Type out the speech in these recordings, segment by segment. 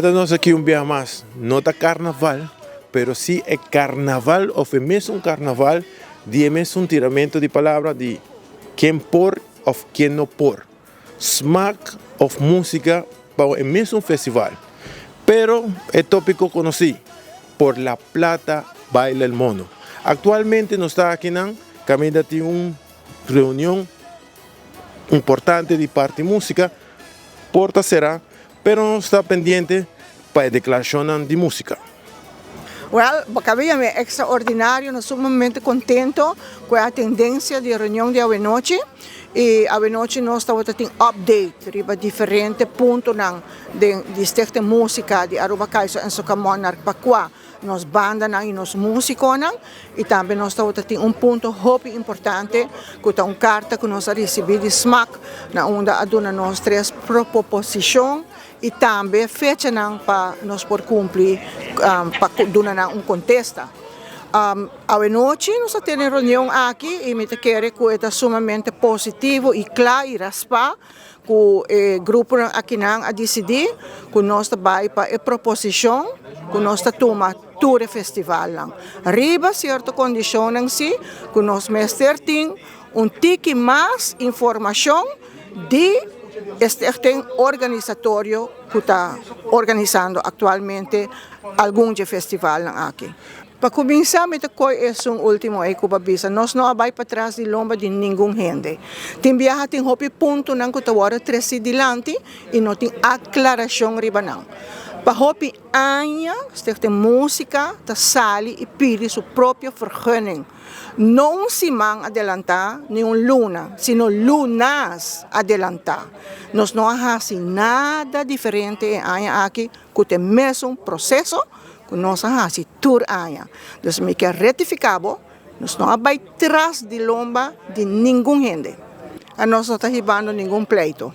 Nós aqui dia mais, não está carnaval, pero sí é carnaval, ou é mesmo carnaval, de mesmo tiramento de palavra de quem por ou quem não por. Smaak of música para o mesmo festival. Pero é tópico conheci, por La Plata Baila el Mono. Actualmente não está aqui não, Camila tem uma reunião importante de parte música, porta será, pero não está pendente para a declaração de música. Well, bacabia é extraordinário, nós sumamente contento com a tendência de reunião de hoje noite. E hoje noite nós estamos tendo update riba diferente ponto de stichte música de Aruba Kaiso en Sokamon Pakwa. Nos banda e nos músicos e também nós estamos tendo ponto muito importante que é carta que nós recebemos de Smaak na onde aduna nós três proposições e também fecha para nós por cumprir para dar contesta. Hoje noite nós temos reunião aqui e me quero que é sumamente positivo e claro e raspa que o grupo aqui a decidir que nós vai para a proposição que nós toma todo o festival. Riba certa condição si que nós mestre tique mais informação de este organizatório que está organizando atualmente algum festival aqui. Para começar, me é último aí que babisa. Nós não vai para trás de lomba de nenhum gente. Tem viaja tem hopi ponto nang kutawara tresi dilante e não tem aclaração riba não. Para hopi anya, tem música, ta sali e pede sua própria vergunning. Não se man adelantar nenhum luna, sino lunas adelantar. Nós não há nada diferente em aqui que tem mesmo processo. Nós hasi tour aya. Dus me quer retificado, nós não vai trás de lomba de nenhum gente. A nós não está ribando nenhum pleito.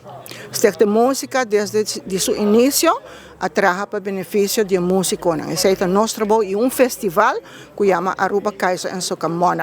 Esta música desde de seu início atraja para benefício de músico. Esse é o nosso trabalho e festival que chama Aruba Kaiso en Sokamon.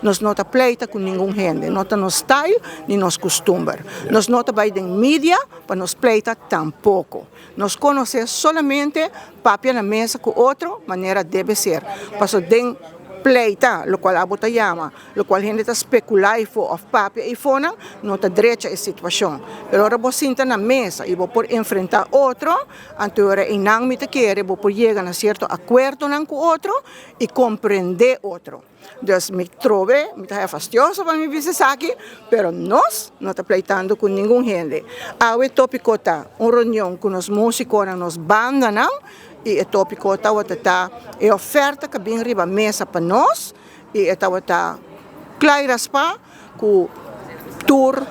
Nós não está pleita com nenhum gente, não está no style nem nos costumes. Nós não está vai de mídia para nos pleita tampouco. Nós conhecemos somente papel na mesa com outro maneira deve ser. Passo den pleita, lo qual abota chama, lo qual gente está especular of papel e fona, não está direita a situação. Pero ora você senta na mesa e vou por enfrentar outro, anterior e não me te quer, vou por chegar a certo acordo com outro e compreender outro. Dus me trove, me está fastidioso para me dizer aqui, pero nós não está pleitando com nenhum gente. Awe tópico tá, reunião com os músicos, nos bandas, não? E o tópico tá é oferta que vem riba mesa para nós e tá claras para o tour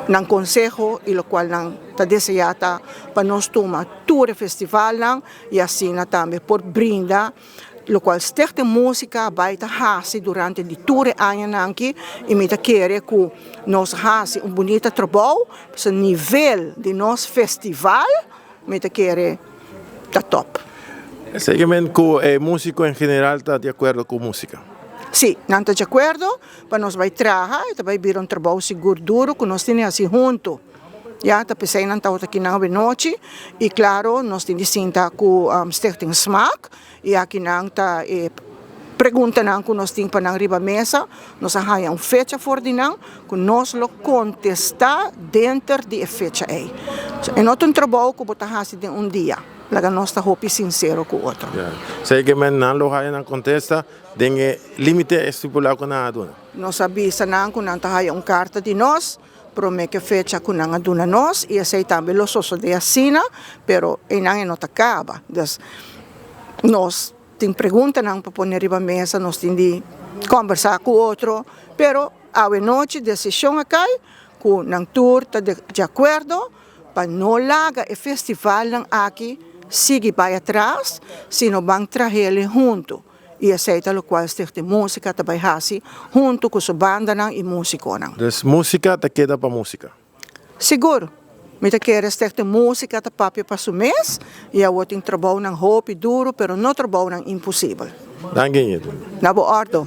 ng consejo e o qual nang ta desejata para nós tomar tour o festival e assim também por brinda lo qual sterte música vai ta hasi durante di tour anno anche e me ta querer que nós hasi bonito trabalho para o nível de nosso festival me ta querer tá top. Seguramente que o músico em geral está de acordo com música. Sim, não está de acordo, para nós vai trabalhar, vai vir trabalho seguro duro, que nós temos assim junto. Já, tá pensando não tá aqui na noite e claro, nós temos sinta com Stichting Smaak e aqui não tá pergunta não que nós temos para riba mesa, nós há fecha for de não, que nós lo contestar dentro de fecha aí. É não trabalho que botar assim de dia. Laga nós está hopi sincero com o outro. Seguramente não lo há na contesta, tem limite estipulado com a aduna. Nós avisa não que não tá carta de nós, promete que fecha com a aduna nós e assim também lo sosso de assina, pero não tá acaba. Dus nós tem pergunta não para pôr riba mesa, nós tem de conversar com o outro, pero a noite decisão aqui, com não tour tá de acordo, para não largar o festival aqui sigue para atrás, sino vão trazer ele junto. E aceita o qual este música também assim, junto com sua banda e músico. Então, música te queda para música? Seguro. Me te quer este música te papel para o mês, e eu tenho trabalho hopi duro, pero não trabalho impossível. Danke. Na boa ordem.